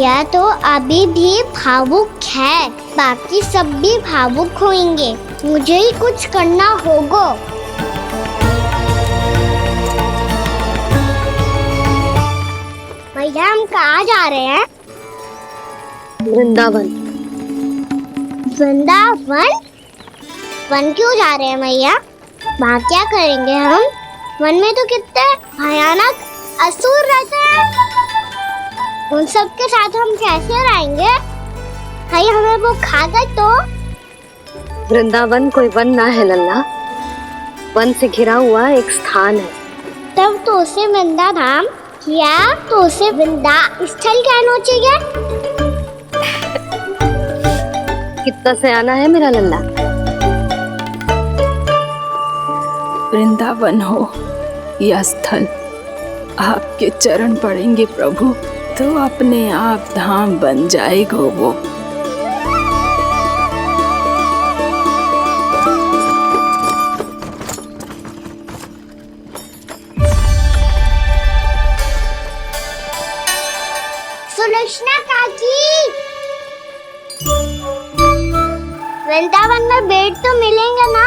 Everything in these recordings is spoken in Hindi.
भैया तो अभी भी भावुक है, बाकी सब भी भावुक होंगे। मुझे ही कुछ करना होगा। भैया हम कहाँ जा रहे हैं? वृंदावन। वृंदावन? वन क्यों जा रहे हैं भैया? वहाँ क्या करेंगे हम? वन में तो कितने भयानक असुर रहते हैं। उन सब के साथ हम कैसे रहेंगे? कहीं हमें वो खा गए तो? वृंदावन कोई वन ना है लल्ला, वन से घिरा हुआ एक स्थान है। तब तो उसे वृंदा धाम या तो उसे वृंदा स्थल कहना चाहिए। कितना सयाना है मेरा लल्ला। वृंदावन हो या स्थल, आपके चरण पड़ेंगे प्रभु तो अपने आप धाम बन जाएगा वो। सुलक्षणा काकी, वृंदावन में बेट तो मिलेंगे ना?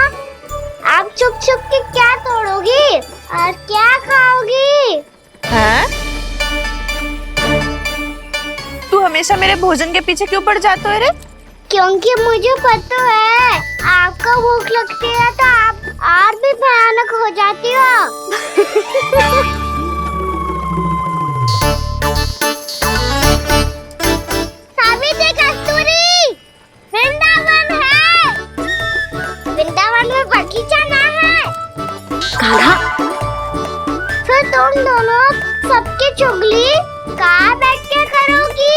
आप छुप छुप के क्या तोड़ोगी और क्या खाओगी? हाँ? तू हमेशा मेरे भोजन के पीछे क्यों पड़ जाता है रे? क्योंकि मुझे पता है आपको भूख लगती है तो आप और भी भयानक हो जाती हो। सावित्री, कस्तूरी, वृंदावन है। वृंदावन में बगीचा ना है। कान्हा, फिर तुम दोनों सबकी चुगली कहाँ बैठ के करोगी?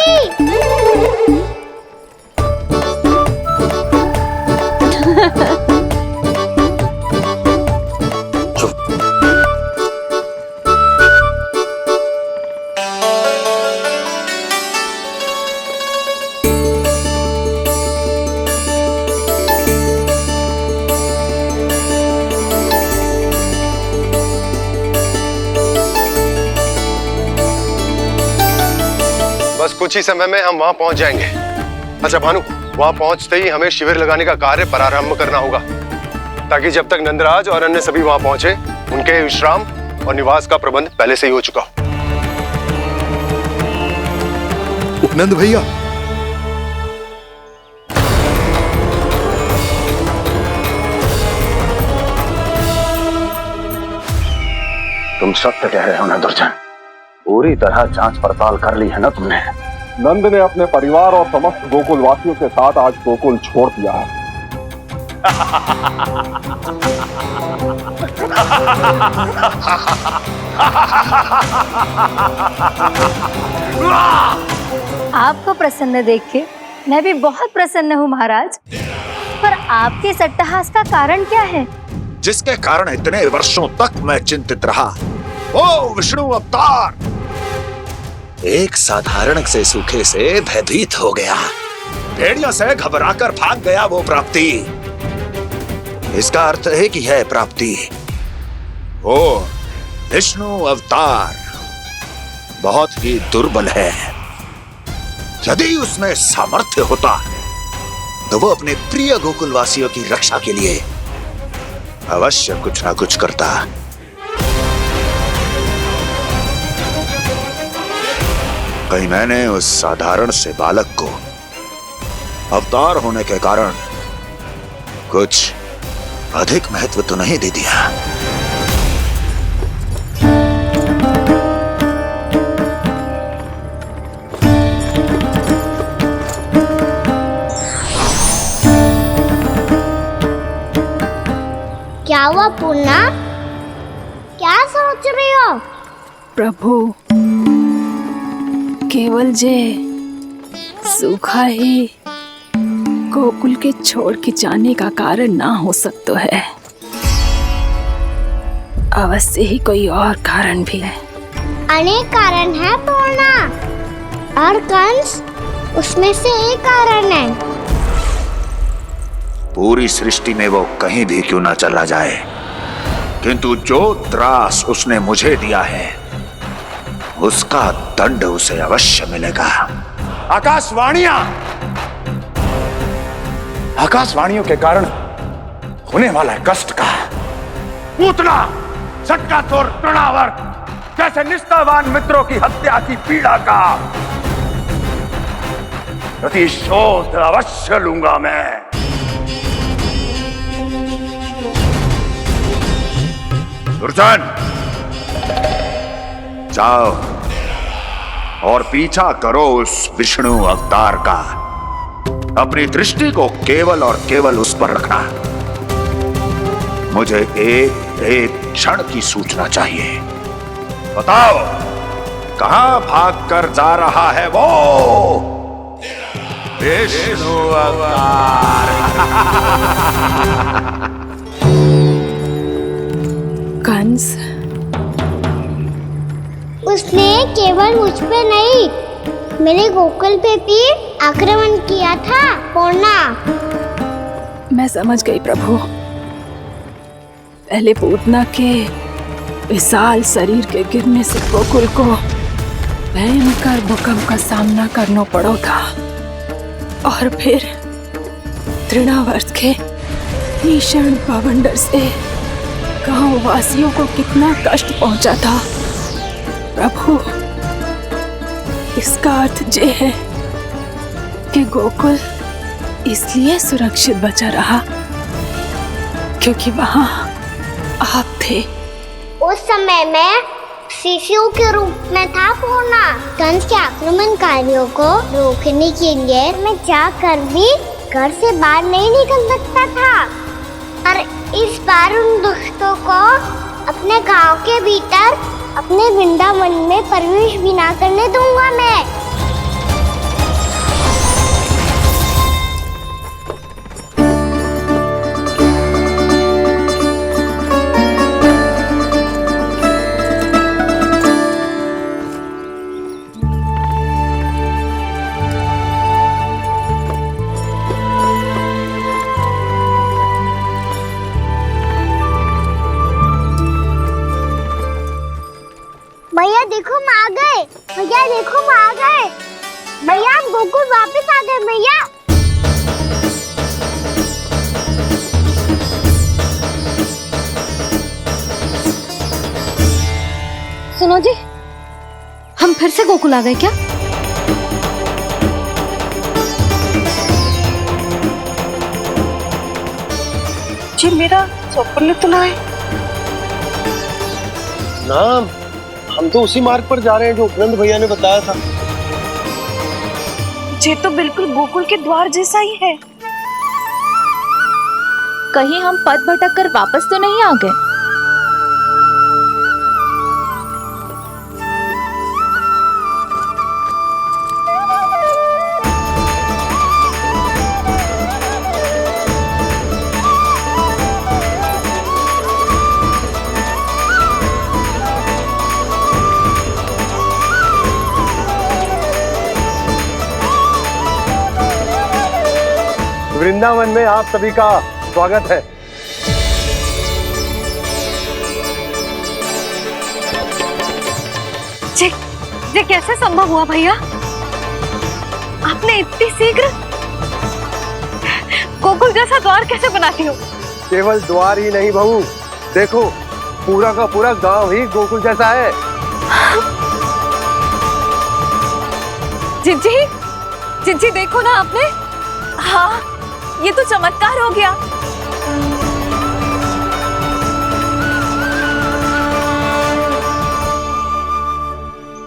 बस कुछ ही समय में हम वहां पहुंच जाएंगे। अच्छा भानु, वहां पहुंचते ही हमें शिविर लगाने का कार्य प्रारंभ करना होगा, ताकि जब तक नंदराज और अन्य सभी वहां पहुंचे उनके विश्राम और निवास का प्रबंध पहले से ही हो चुका हो। उपनंद भैया, तुम सत्य कह रहे हो ना दुर्जन? पूरी तरह जांच पड़ताल कर ली है ना तुमने? नंद ने अपने परिवार और समस्त गोकुल वासियों के साथ आज गोकुल छोड़ दिया है। आपको प्रसन्न देख के मैं भी बहुत प्रसन्न हूँ महाराज, पर आपके इस अट्टहास का कारण क्या है? जिसके कारण इतने वर्षों तक मैं चिंतित रहा, ओ विष्णु अवतार, एक साधारण से सूखे से भयभीत हो गया, भेड़ियों से घबराकर भाग गया वो प्राप्ति। इसका अर्थ है कि है प्राप्ति वो विष्णु अवतार बहुत ही दुर्बल है। यदि उसमें सामर्थ्य होता तो वो अपने प्रिय गोकुलवासियों की रक्षा के लिए अवश्य कुछ ना कुछ करता। कहीं मैंने उस साधारण से बालक को अवतार होने के कारण कुछ अधिक महत्व तो नहीं दे दिया? क्या हुआ पूर्णा? क्या सोच रही हो? प्रभु, केवल जे सूखा ही गोकुल के छोड़ के जाने का कारण ना हो सकता है, अवश्य ही कोई और कारण भी है। अनेक कारण है पूर्णा, और कंस उसमें से एक कारण है। पूरी सृष्टि में वो कहीं भी क्यों ना चला जाए, किंतु जो त्रास उसने मुझे दिया है उसका दंड उसे अवश्य मिलेगा। आकाशवाणियों के कारण होने वाला है कष्ट का, पूतना झटका तोड़ तृणावर जैसे निष्ठावान मित्रों की हत्या की पीड़ा का प्रतिशोध अवश्य लूंगा मैं। दुर्जन, जाओ और पीछा करो उस विष्णु अवतार का। अपनी दृष्टि को केवल और केवल उस पर रखना। मुझे एक क्षण की सूचना चाहिए। बताओ, कहां भागकर जा रहा है वो विष्णु अवतार? कंस, उसने केवल मुझ पे नहीं, मेरे गोकुल पे भी आक्रमण किया था पूर्णा। मैं समझ गई प्रभु। पहले पूतना के विशाल शरीर के गिरने से गोकुल को भयंकर भूकंप का सामना करना पड़ा था, और फिर तृणावर्त के भीषण पावंडर से गांव वासियों को कितना कष्ट पहुंचा था। प्रभु, इसका अर्थ ये है कि गोकुल इसलिए सुरक्षित बचा रहा क्योंकि वहां आप थे। उस समय मैं शिशु के रूप में था पूर्णा। कंस के आक्रमणकारियों को रोकने के लिए मैं जाकर भी घर से बाहर नहीं निकल सकता था, और इस बार उन दुष्टों को अपने गांव के भीतर अपने वृंदावन में प्रवेश भी ना करने दूंगा मैं। भैया देखो हम आ गए, भैया देखो हम आ गए, भैया हम गोकुल वापस आ गए भैया। सुनो जी, हम फिर से गोकुल आ गए क्या? जी मेरा स्वप्न तो ना है। ना, हम तो उसी मार्ग पर जा रहे हैं जो उपनंद भैया ने बताया था। ये तो बिल्कुल गोकुल के द्वार जैसा ही है। कहीं हम पथ भटक कर वापस तो नहीं आ गए? वृंदावन में आप सभी का स्वागत है। ये कैसे संभव हुआ भैया? आपने इतनी शीघ्र गोकुल जैसा द्वार कैसे बनाती हो? केवल द्वार ही नहीं बहू, देखो पूरा का पूरा गांव ही गोकुल जैसा है। जिज्जी, जिज्जी देखो ना आपने। हाँ, ये तो चमत्कार हो गया।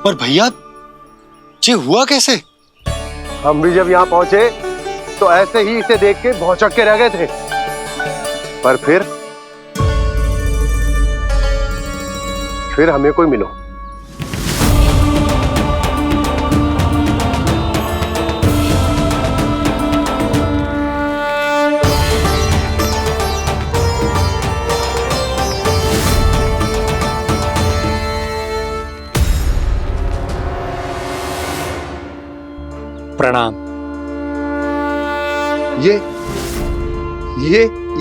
पर भैया, ये हुआ कैसे? हम भी जब यहाँ पहुंचे तो ऐसे ही इसे देख के भौचक के रह गए थे, पर फिर हमें कोई मिलो। प्रणाम।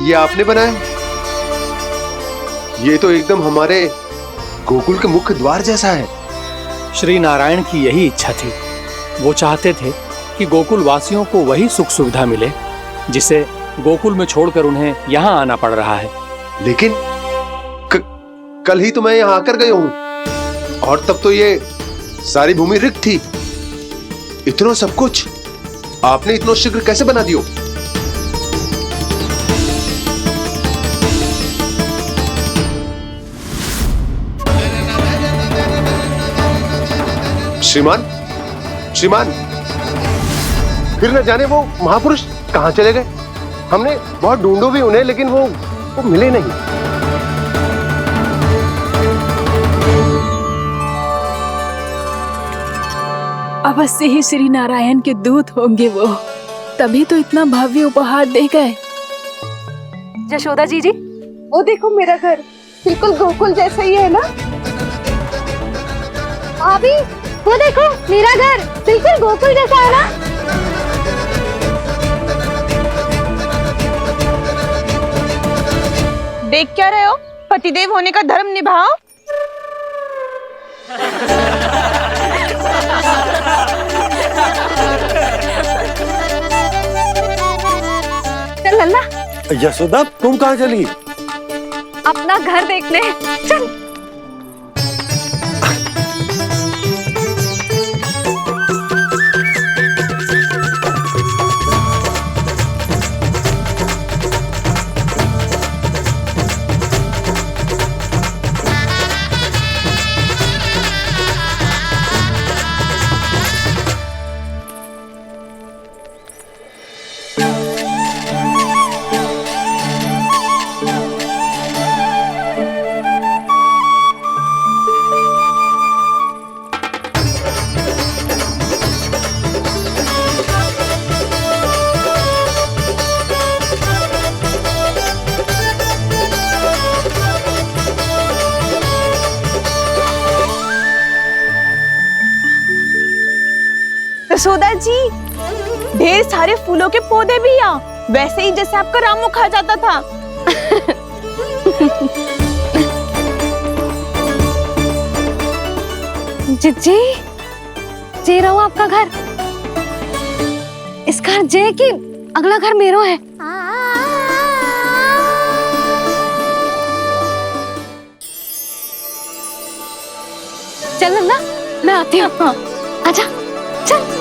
ये आपने बनाया? ये तो एकदम हमारे गोकुल के मुख्य द्वार जैसा है। श्री नारायण की यही इच्छा थी। वो चाहते थे कि गोकुल वासियों को वही सुख सुविधा मिले जिसे गोकुल में छोड़कर उन्हें यहाँ आना पड़ रहा है। लेकिन कल ही तो मैं यहाँ आकर गया हूँ और तब तो ये सारी भूमि रिक्त थी। इतना सब कुछ आपने इतना शीघ्र कैसे बना दियो? श्रीमान, श्रीमान, फिर न जाने वो महापुरुष कहां चले गए। हमने बहुत ढूंढो भी उन्हें, लेकिन वो मिले नहीं। अवश्य ही श्री नारायण के दूत होंगे वो, तभी तो इतना भव्य उपहार दे गए। यशोदा जी, वो देखो मेरा घर बिल्कुल गोकुल जैसा ही है ना। भाभी वो देखो मेरा घर बिल्कुल गोकुल जैसा है ना। देख क्या रहे हो? पतिदेव होने का धर्म निभाओ। चल लल्ला, यशोदा तुम कहाँ चली? अपना घर देखने चल। यशोदा जी, ढेर सारे फूलों के पौधे भी यहाँ, वैसे ही जैसे आपका रामू खा जाता था। जी जे रहो आपका घर। इस घर जे की अगला घर मेरो है। चल ना, मैं आती हूँ। हाँ, आजा चल।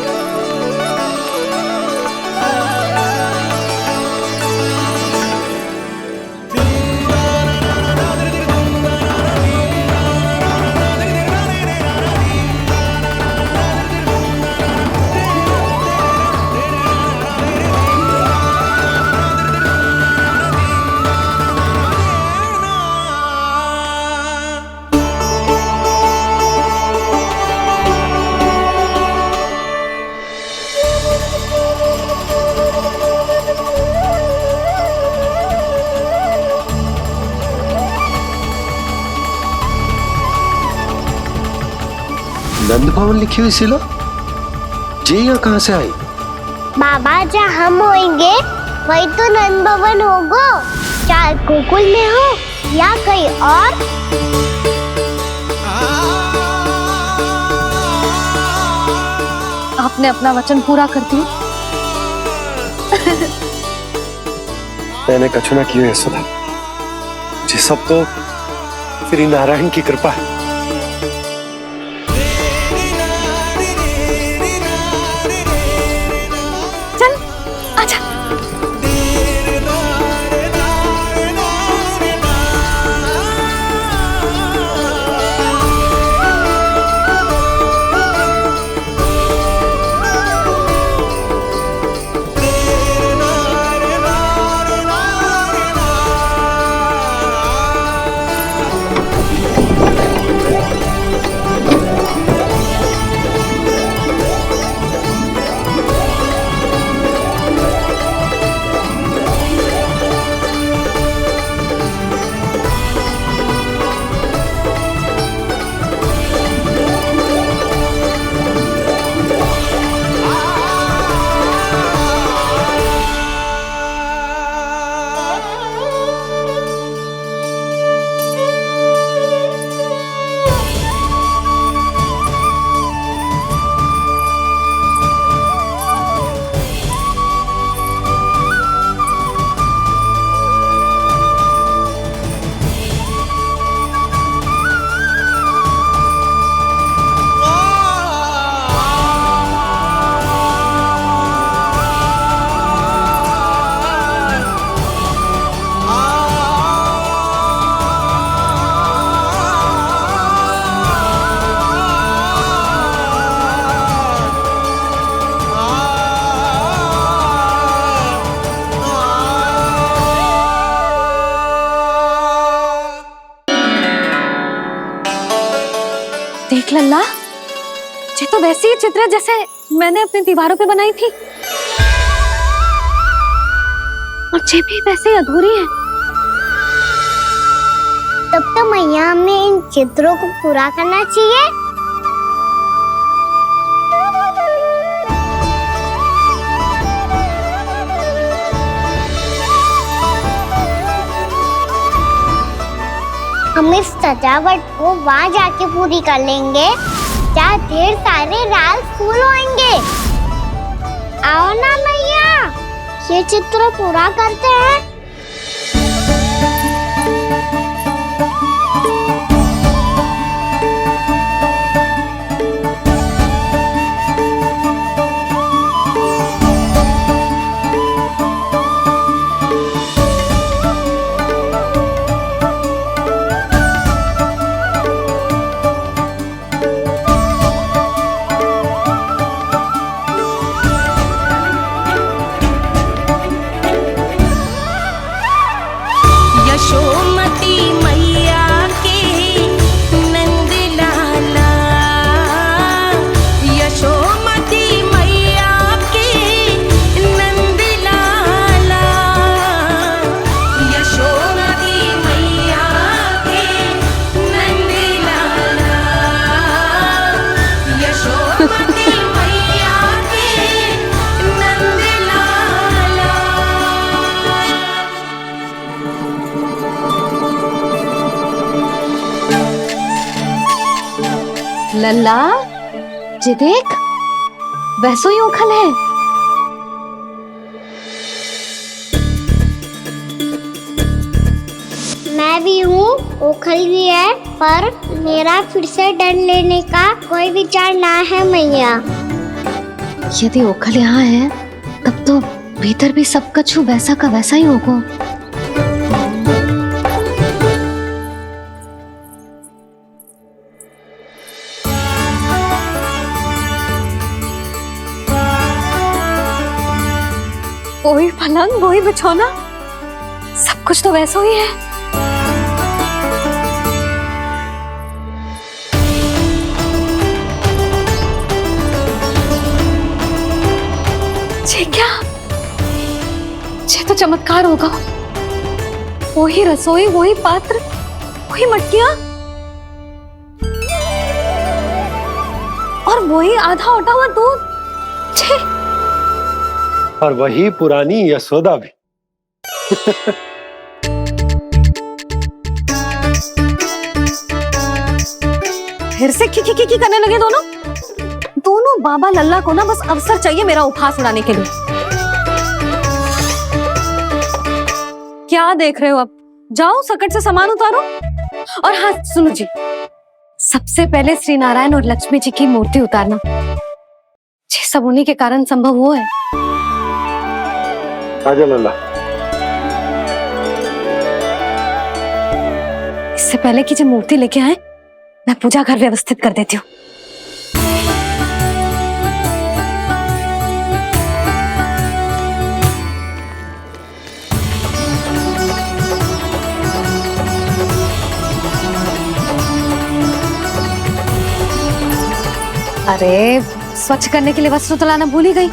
नंद भवन लिखी हुई सिलो जी यहाँ कहाँ से आई? बाबा जहाँ हम होंगे वही तो नंद भवन होगा, चाहे गोकुल में हो या कहीं और। आपने अपना वचन पूरा कर दिया। मैंने कछु ना किया यशोदा जी, सब तो श्री नारायण की कृपा है। ये तो वैसी ही चित्र जैसे मैंने अपनी दीवारों पे बनाई थी, और ये भी वैसे ही अधूरी है। तब तो मैया हमें इन चित्रों को पूरा करना चाहिए। हम इस सजावट को वहाँ जाके पूरी कर लेंगे जहाँ ढेर सारे लाल फूल होंगे। आओ ना मैया, ये चित्र पूरा करते हैं। यशोमती मैया के नंद लाला, यशोमती मैया के नंद लाला, यशोमती मैया के नंद लाला, यशोमती मैया के नंद लाला। लल्ला, ये देख, वैसो ही उखल है। मैं भी हूँ, ओखल भी है, पर मेरा फिर से डर लेने का कोई विचार ना है मैया। यदि ओखल यहाँ है, तब तो भीतर भी सब कछु वैसा का वैसा ही होगा। वही पलंग, वही बिछौना, सब कुछ तो वैसा ही है। ये क्या? ये तो चमत्कार होगा। वही रसोई, वही पात्र, वही मटकियां, और वही आधा उटा हुआ दूध। छे! और वही पुरानी यशोदा भी। फिर से की करने लगे दोनों बाबा लल्ला को ना बस अवसर चाहिए मेरा उपहास उड़ाने के लिए। क्या देख रहे हो? अब जाओ, सकट से सामान उतारो। और हाँ सुनो जी, सबसे पहले श्री नारायण और लक्ष्मी जी की मूर्ति उतारना। ये सब उन्हीं के कारण संभव हुआ है। आजा लल्ला। इससे पहले कि जो मूर्ति लेके आए, मैं पूजा घर व्यवस्थित कर देती हूँ। अरे, स्वच्छ करने के लिए वस्त्र तो लाना भूल ही गई।